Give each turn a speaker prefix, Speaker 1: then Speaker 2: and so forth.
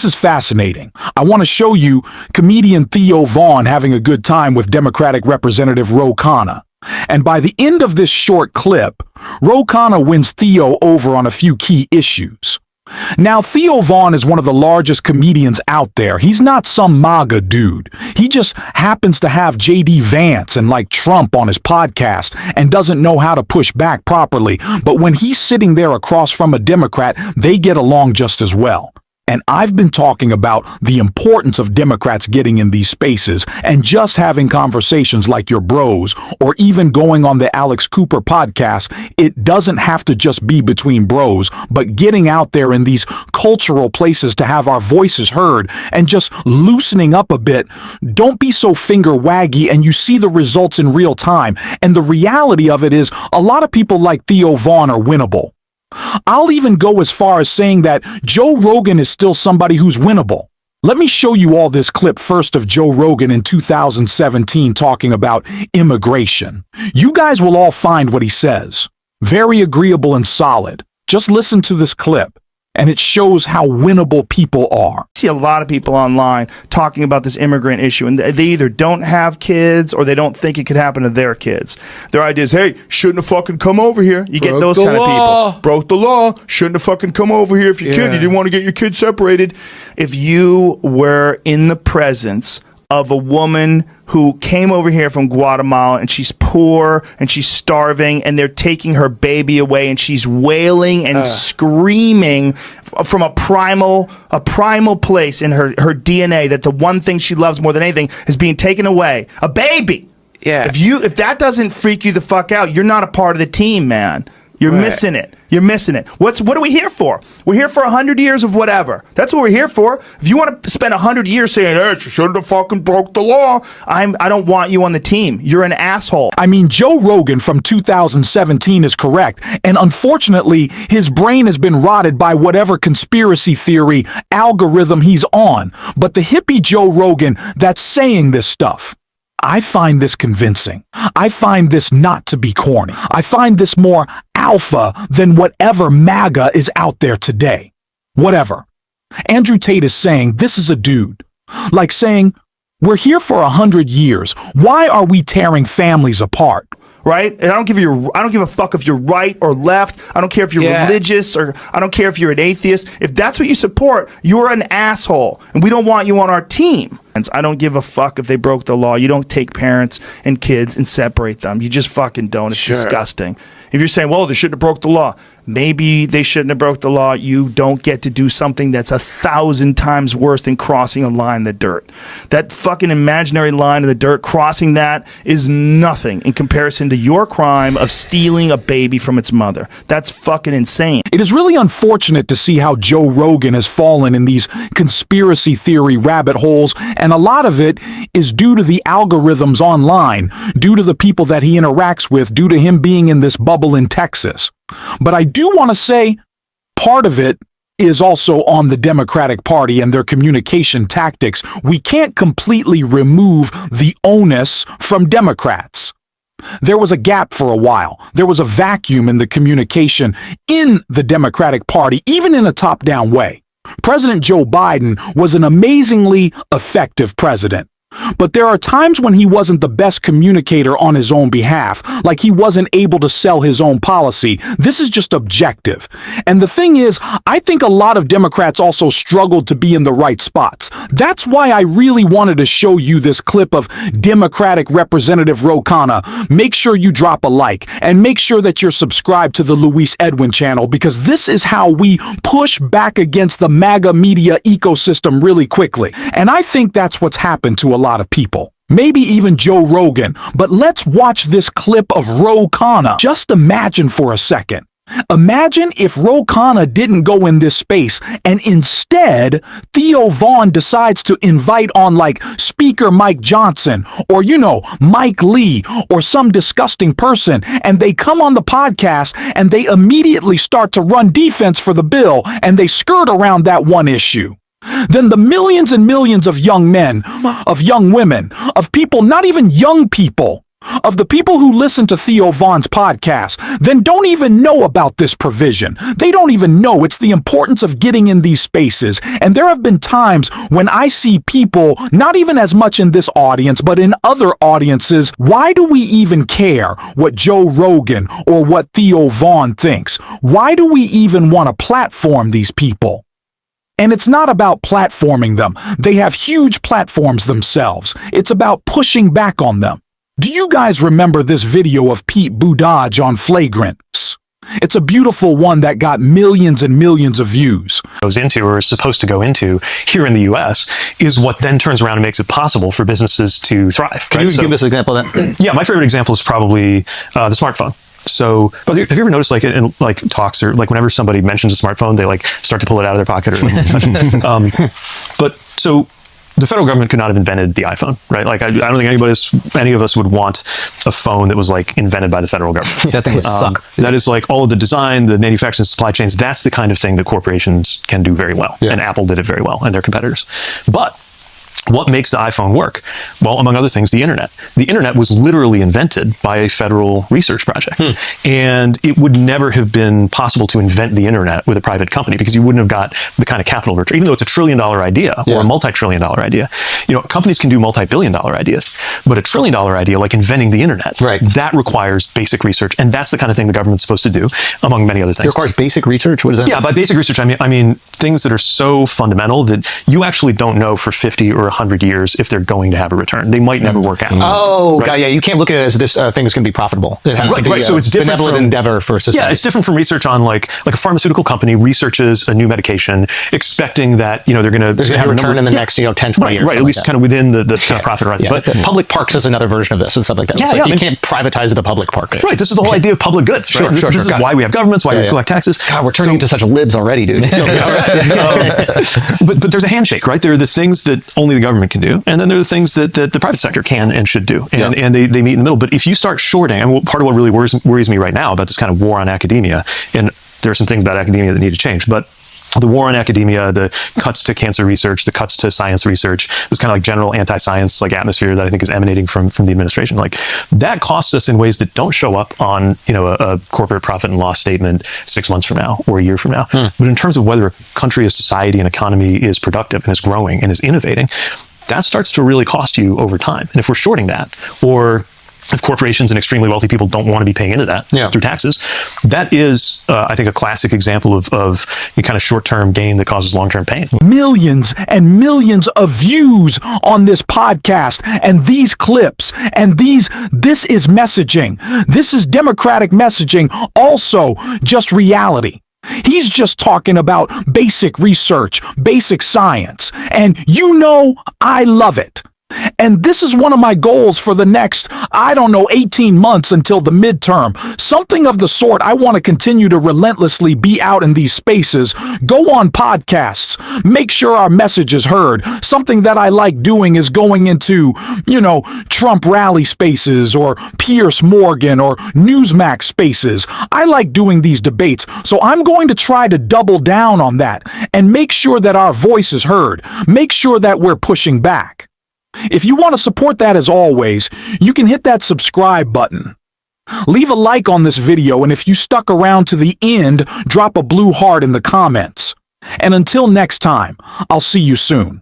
Speaker 1: This is fascinating. I want to show you comedian Theo Von having a good time with Democratic Representative Ro Khanna. And by the end of this short clip, Ro Khanna wins Theo over on a few key issues. Now, Theo Von is one of the largest comedians out there. He's not some MAGA dude. He just happens to have J.D. Vance and like Trump on his podcast and doesn't know how to push back properly. But when he's sitting there across from a Democrat, they get along just as well. And I've been talking about the importance of Democrats getting in these spaces and just having conversations like your bros, or even going on the Alex Cooper podcast. It doesn't have to just be between bros, but getting out there in these cultural places to have our voices heard and just loosening up a bit. Don't be so finger waggy, and you see the results in real time. And the reality of it is a lot of people like Theo Von are winnable. I'll even go as far as saying that Joe Rogan is still somebody who's winnable. Let me show you all this clip first of Joe Rogan in 2017 talking about immigration. You guys will all find what he says. Very agreeable and solid. Just listen to this clip, and it shows how winnable people are.
Speaker 2: I see a lot of people online talking about this immigrant issue, and they either don't have kids or they don't think it could happen to their kids. Their idea is, hey, shouldn't have fucking come over here. You get those kind of people. Broke the law. Shouldn't have fucking come over here if your kid, you didn't want to get your kid separated. If you were in the presence of a woman who came over here from Guatemala and she's poor and she's starving and they're taking her baby away and she's wailing and screaming from a primal place in her DNA that the one thing she loves more than anything is being taken away. A baby.
Speaker 3: Yeah.
Speaker 2: If that doesn't freak you the fuck out, you're not a part of the team, man. You're missing it. You're missing it. What are we here for? We're here for 100 years of whatever. That's what we're here for. If you want to spend 100 years saying, hey, she shouldn't have fucking broke the law, I don't want you on the team. You're an asshole.
Speaker 1: I mean, Joe Rogan from 2017 is correct. And unfortunately, his brain has been rotted by whatever conspiracy theory algorithm he's on. But the hippie Joe Rogan that's saying this stuff, I find this convincing. I find this not to be corny. I find this more alpha than whatever MAGA is out there today. Whatever. Andrew Tate is saying this is a dude. Like saying, we're here for 100 years. Why are we tearing families apart?
Speaker 2: Right? And I don't give a fuck if you're right or left. I don't care if you're religious, or I don't care if you're an atheist. If that's what you support, you're an asshole. And we don't want you on our team. And I don't give a fuck if they broke the law. You don't take parents and kids and separate them. You just fucking don't. It's disgusting. If you're saying, well, they shouldn't have broke the law. Maybe they shouldn't have broke the law. You don't get to do something that's 1,000 times worse than crossing a line in the dirt. That fucking imaginary line in the dirt, crossing that is nothing in comparison to your crime of stealing a baby from its mother. That's fucking insane.
Speaker 1: It is really unfortunate to see how Joe Rogan has fallen in these conspiracy theory rabbit holes, and a lot of it is due to the algorithms online, due to the people that he interacts with, due to him being in this bubble in Texas. But I do want to say part of it is also on the Democratic Party and their communication tactics. We can't completely remove the onus from Democrats. There was a gap for a while. There was a vacuum in the communication in the Democratic Party, even in a top-down way. President Joe Biden was an amazingly effective president. But there are times when he wasn't the best communicator on his own behalf, like he wasn't able to sell his own policy. This is just objective. And the thing is, I think a lot of Democrats also struggled to be in the right spots. That's why I really wanted to show you this clip of Democratic Representative Ro Khanna. Make sure you drop a like and make sure that you're subscribed to the Luis Edwin channel, because this is how we push back against the MAGA media ecosystem really quickly. And I think that's what's happened to a lot of people. Maybe even Joe Rogan. But let's watch this clip of Ro Khanna. Just imagine for a second. Imagine if Ro Khanna didn't go in this space and instead Theo Von decides to invite on like Speaker Mike Johnson or, Mike Lee or some disgusting person, and they come on the podcast and they immediately start to run defense for the bill and they skirt around that one issue. Then the millions and millions of young men, of young women, of people, not even young people, of the people who listen to Theo Von's podcast then don't even know about this provision. They don't even know it's the importance of getting in these spaces. And there have been times when I see people, not even as much in this audience, but in other audiences, why do we even care what Joe Rogan or what Theo Von thinks? Why do we even want to platform these people? And it's not about platforming them. They have huge platforms themselves. It's about pushing back on them. Do you guys remember this video of Pete Buttigieg on Flagrants? It's a beautiful one that got millions and millions of views.
Speaker 3: Goes into or is supposed to go into here in the U.S. is what then turns around and makes it possible for businesses to thrive.
Speaker 4: Can you give us an example of that?
Speaker 3: Yeah, my favorite example is probably the smartphone. So have you ever noticed, like, in like talks, or like whenever somebody mentions a smartphone, they like start to pull it out of their pocket or like, touch it. But so the federal government could not have invented the iPhone, right? Like, I don't think any of us would want a phone that was like invented by the federal government.
Speaker 4: That thing would suck.
Speaker 3: That is like all of the design, the manufacturing, supply chains. That's the kind of thing that corporations can do very well. Yeah. And Apple did it very well, and their competitors. But what makes the iPhone work? Well, among other things, the internet. The internet was literally invented by a federal research project. And it would never have been possible to invent the internet with a private company, because you wouldn't have got the kind of capital return, even though it's $1 trillion idea or a multi-trillion dollar idea. You know, companies can do multi-billion dollar ideas, but $1 trillion idea, like inventing the internet, that requires basic research. And that's the kind of thing the government's supposed to do, among many other things.
Speaker 4: It requires basic research? What is that?
Speaker 3: Yeah, by basic research, I mean things that are so fundamental that you actually don't know for 50 or 100 years if they're going to have a return. They might never work out.
Speaker 4: Oh, right? God, yeah. You can't look at it as this thing is going to be profitable. It has to be
Speaker 3: so it's different
Speaker 4: benevolent
Speaker 3: from
Speaker 4: endeavor for society.
Speaker 3: Yeah, it's different from research on like a pharmaceutical company researches a new medication, expecting that, you know, they're going to
Speaker 4: have a return in the next, 10, 20 years.
Speaker 3: Right, at least kind of within the kind of profit horizon.
Speaker 4: Yeah, but public parks is another version of this and stuff like that.
Speaker 3: Yeah,
Speaker 4: like you can't privatize the public park.
Speaker 3: Right, this is the whole idea of public goods. Right? This is why we have governments, why we collect taxes.
Speaker 4: God, we're turning into such libs already, dude.
Speaker 3: But there's a handshake, right? There are the things that only the government can do, and then there are the things that the private sector can and should do, and they meet in the middle. But if you start shorting, and part of what really worries me right now about this kind of war on academia, and there are some things about academia that need to change, but the war on academia, the cuts to cancer research, the cuts to science research, this kind of like general anti-science like atmosphere that I think is emanating from the administration, like that costs us in ways that don't show up on, a corporate profit and loss statement 6 months from now or a year from now. But in terms of whether a country, a society, an economy is productive and is growing and is innovating, that starts to really cost you over time. And if we're shorting that, or if corporations and extremely wealthy people don't want to be paying into that through taxes, that is, I think, a classic example of a kind of short-term gain that causes long-term pain.
Speaker 1: Millions and millions of views on this podcast and these clips and this is messaging. This is democratic messaging, also just reality. He's just talking about basic research, basic science, and I love it. And this is one of my goals for the next, 18 months until the midterm. Something of the sort. I want to continue to relentlessly be out in these spaces, go on podcasts, make sure our message is heard. Something that I like doing is going into, Trump rally spaces or Piers Morgan or Newsmax spaces. I like doing these debates, so I'm going to try to double down on that and make sure that our voice is heard. Make sure that we're pushing back. If you want to support that, as always, you can hit that subscribe button. Leave a like on this video, and if you stuck around to the end, drop a blue heart in the comments. And until next time, I'll see you soon.